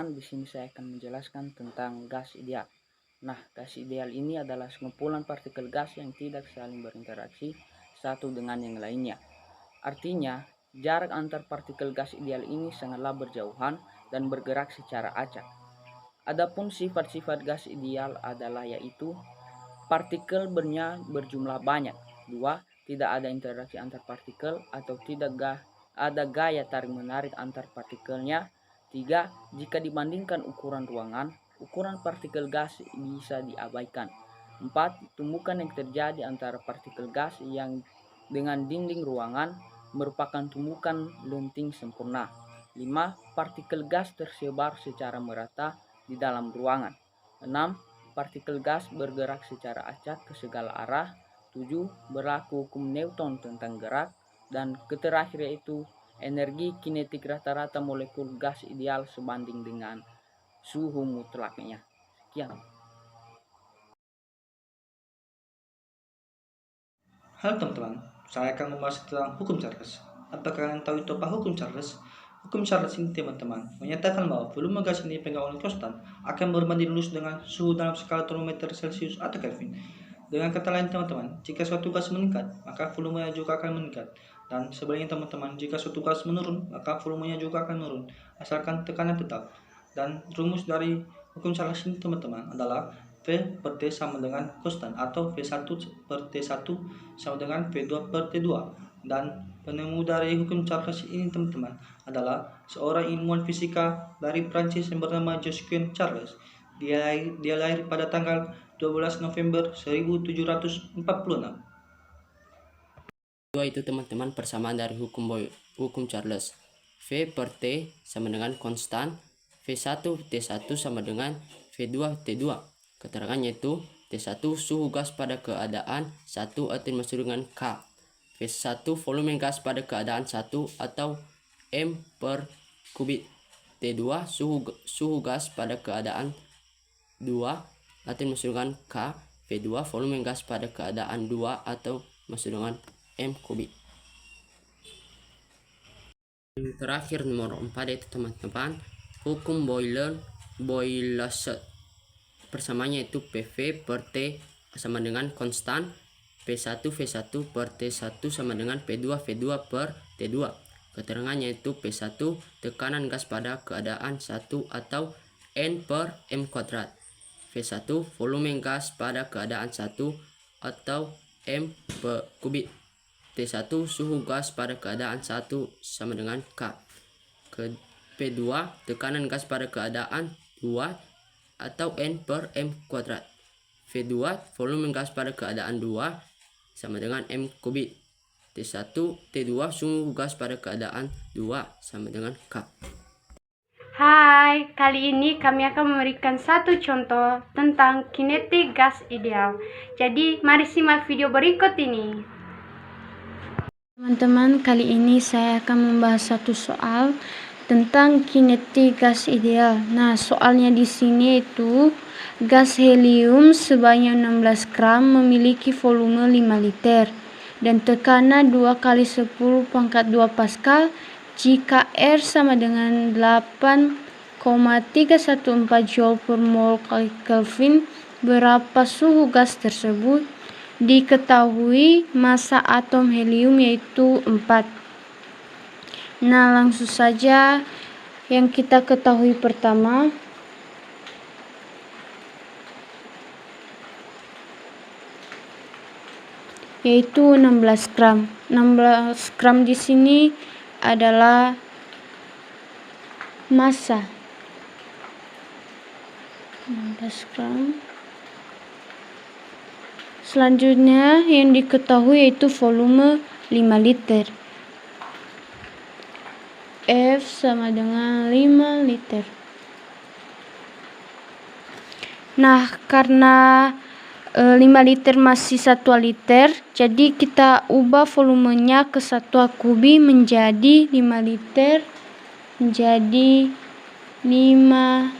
teman-teman, di sini saya akan menjelaskan tentang gas ideal. Nah, gas ideal ini adalah sekumpulan partikel gas yang tidak saling berinteraksi satu dengan yang lainnya. Artinya, jarak antar partikel gas ideal ini sangatlah berjauhan dan bergerak secara acak. Adapun sifat-sifat gas ideal adalah yaitu partikelnya berjumlah banyak. 2. Tidak ada interaksi antar partikel atau tidak ada gaya tarik-menarik antar partikelnya. 3. Jika dibandingkan ukuran ruangan, ukuran partikel gas bisa diabaikan. 4. Tumbukan yang terjadi antara partikel gas yang dengan dinding ruangan merupakan tumbukan lenting sempurna. 5. Partikel gas tersebar secara merata di dalam ruangan. 6. Partikel gas bergerak secara acak ke segala arah. 7. Berlaku hukum Newton tentang gerak. Dan terakhir yaitu energi kinetik rata-rata molekul gas ideal sebanding dengan suhu mutlaknya. Sekian. Halo teman-teman, saya akan membahas tentang hukum Charles. Apakah kalian tahu itu apa hukum Charles? Hukum Charles ini teman-teman menyatakan bahwa volume gas ini pegang oleh konstan akan berbanding lurus dengan suhu dalam skala termometer Celsius atau Kelvin. Dengan kata lain teman-teman, jika suatu gas meningkat, maka volumenya juga akan meningkat. Dan sebaliknya teman-teman, jika suatu gas menurun, maka volumenya juga akan menurun, asalkan tekanan tetap. Dan rumus dari hukum Charles ini teman-teman adalah V per T sama dengan konstan, atau V1 per T1 sama dengan V2 per T2. Dan penemu dari hukum Charles ini teman-teman adalah seorang ilmuwan fisika dari Prancis yang bernama Josquin Charles. Dia lahir pada tanggal 12 November 1746. Itu teman-teman persamaan dari hukum Charles. V per T sama dengan konstan, V1 T1 sama dengan V2 T2. Keterangannya itu T1 suhu gas pada keadaan 1 atau dimaksud dengan K. V1 volume gas pada keadaan 1 atau M per kubik. T2 suhu gas pada keadaan 2 atau dimaksud dengan K. V2 volume gas pada keadaan 2 atau dimaksud dengan M kubik. Yang terakhir nomor 4 itu teman-teman hukum Boyle-Savart. Persamanya itu PV per T sama dengan konstan, P1 V1 per T1 sama dengan P2 V2 per T2. Keterangannya itu P1 tekanan gas pada keadaan 1 atau N per M kuadrat. V1 volume gas pada keadaan 1 atau M per kubik. T1 suhu gas pada keadaan 1 sama dengan K. P2 tekanan gas pada keadaan 2 atau N per M kuadrat. V2 volume gas pada keadaan 2 sama dengan M kubik. T1 T2 suhu gas pada keadaan 2 sama dengan K. Hai, kali ini kami akan memberikan satu contoh tentang kinetik gas ideal. Jadi, mari simak video berikut ini. Teman-teman, kali ini saya akan membahas satu soal tentang kinetik gas ideal. Nah, soalnya di sini itu gas helium sebanyak 16 gram memiliki volume 5 liter dan tekanan 2 kali 10 pangkat 2 Pascal jika R sama dengan 8,314 Joule per mol kali Kelvin. Berapa suhu gas tersebut? Diketahui massa atom helium yaitu 4. Nah, langsung saja yang kita ketahui pertama yaitu 16 gram. 16 gram di sini adalah massa. 16 gram. Selanjutnya yang diketahui yaitu volume 5 liter. F sama dengan 5 liter. Nah, karena 5 liter masih 1 liter, jadi kita ubah volumenya ke satuan kubik menjadi 5 liter menjadi 5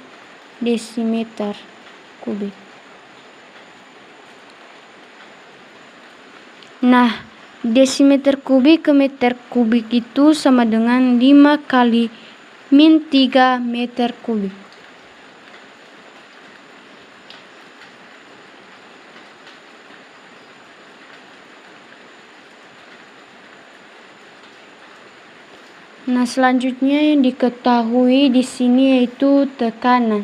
desimeter kubik. Nah, desimeter kubik ke meter kubik itu sama dengan 5 kali min 3 meter kubik. Nah, selanjutnya yang diketahui di sini yaitu tekanan.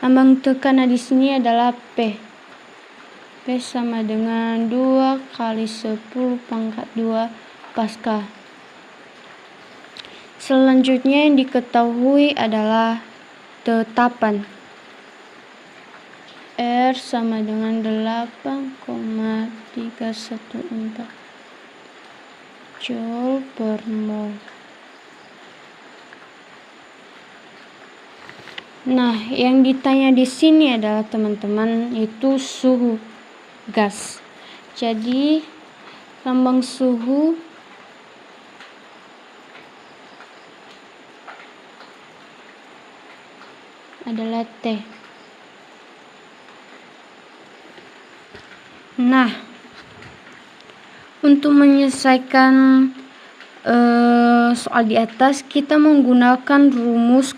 Lambang tekanan di sini adalah P. P sama dengan 2 kali 10 pangkat 2 Pascal. Selanjutnya yang diketahui adalah tetapan. R sama dengan 8,314 Joule per mol. Nah, yang ditanya di sini adalah teman-teman yaitu suhu gas. Jadi lambang suhu adalah T. Nah, untuk menyelesaikan soal di atas, kita menggunakan rumus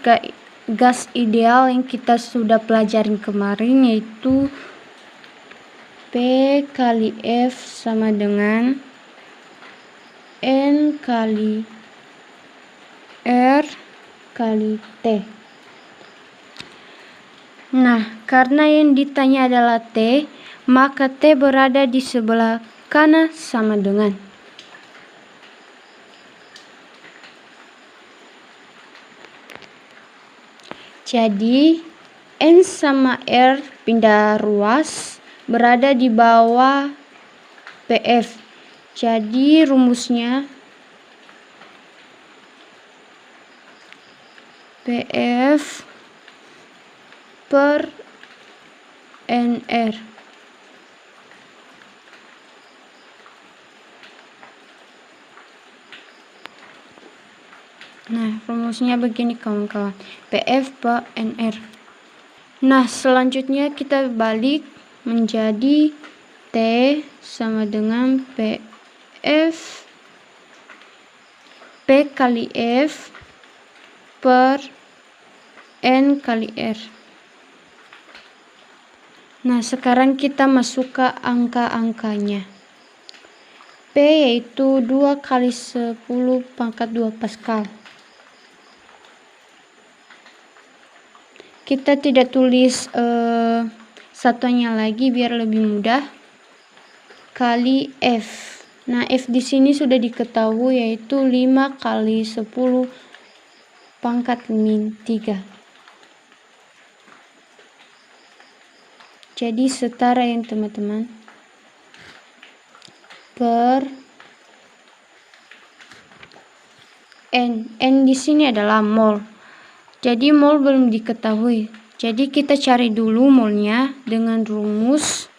gas ideal yang kita sudah pelajarin kemarin, yaitu P kali F sama dengan N kali R kali T. Nah, karena yang ditanya adalah T, maka T berada di sebelah kanan sama dengan jadi N sama R pindah ruas berada di bawah PF. Jadi rumusnya PF per NR. Nah, rumusnya begini kawan-kawan, PF per NR. Nah, selanjutnya kita balik menjadi T sama dengan PF P kali F per N kali R. Nah, sekarang kita masuk ke angka-angkanya. P yaitu 2 kali 10 pangkat 2 Pascal. Kita tidak tulis satuannya lagi biar lebih mudah. Kali F. Nah, F di sini sudah diketahui yaitu 5 kali 10 pangkat min 3. Jadi setara yang teman-teman. Per N. N di sini adalah mol. Jadi mol belum diketahui. Jadi kita cari dulu molnya dengan rumus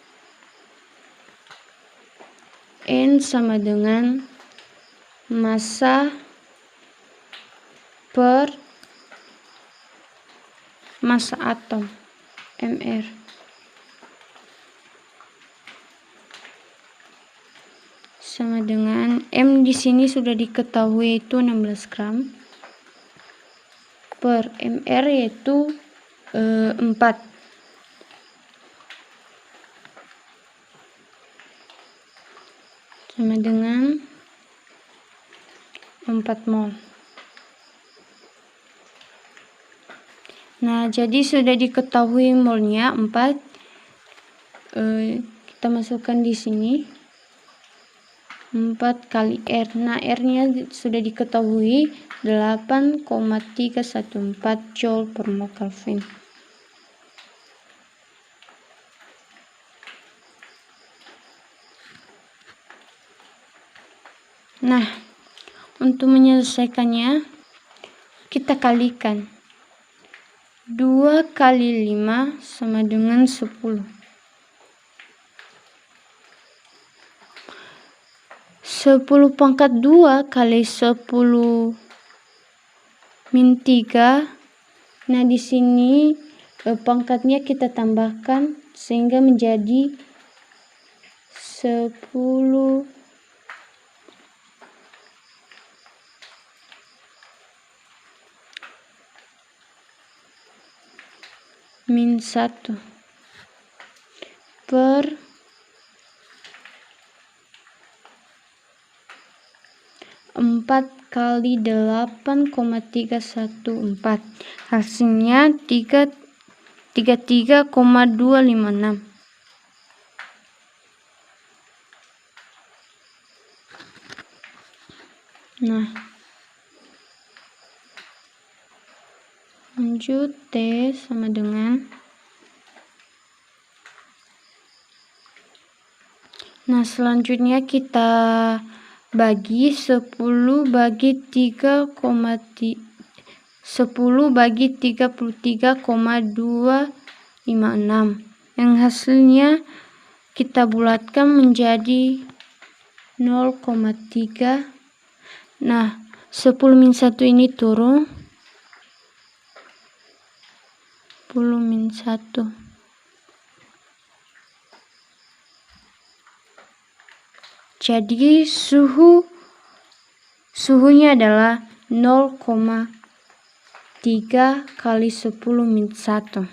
N sama dengan massa per massa atom mR. Sama dengan M di sini sudah diketahui yaitu 16 gram per mR yaitu 4. Sama dengan 4 mol. Nah, jadi sudah diketahui molnya 4. Kita masukkan di sini 4 kali R. Nah, R-nya sudah diketahui 8,314 Joule per mol Kelvin. Nah, untuk menyelesaikannya kita kalikan. 2 kali 5 sama dengan 10. 10 pangkat 2 kali 10 min 3. Nah, di sini pangkatnya kita tambahkan sehingga menjadi 10 min 1 per 4 4 kali 8,314. Hasilnya 33,256. Nah, lanjut T sama dengan. Nah, selanjutnya kita bagi 10 bagi 33,256 yang hasilnya kita bulatkan menjadi 0,3. Nah, 10 min 1 ini turun 10 min 1. Jadi suhunya adalah 0,3 kali 10 min 1.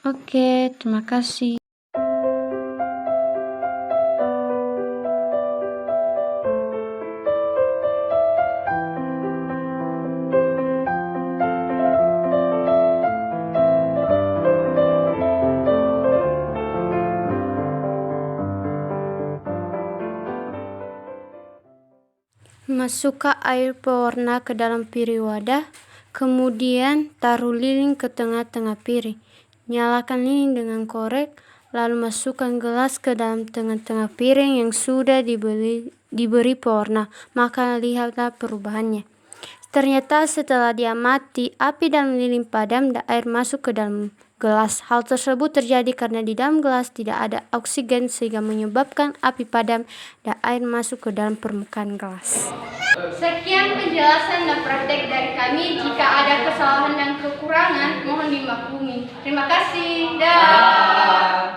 Oke, terima kasih. Masukkan air pewarna ke dalam piring wadah, kemudian taruh lilin ke tengah-tengah piring. Nyalakan lilin dengan korek, lalu masukkan gelas ke dalam tengah-tengah piring yang sudah diberi pewarna. Maka lihatlah perubahannya. Ternyata setelah diamati, api dalam lilin padam dan air masuk ke dalam gelas. Hal tersebut terjadi karena di dalam gelas tidak ada oksigen sehingga menyebabkan api padam dan air masuk ke dalam permukaan gelas. Sekian penjelasan dan praktek dari kami. Jika ada kesalahan dan kekurangan, mohon dimaklumi. Terima kasih. Dah.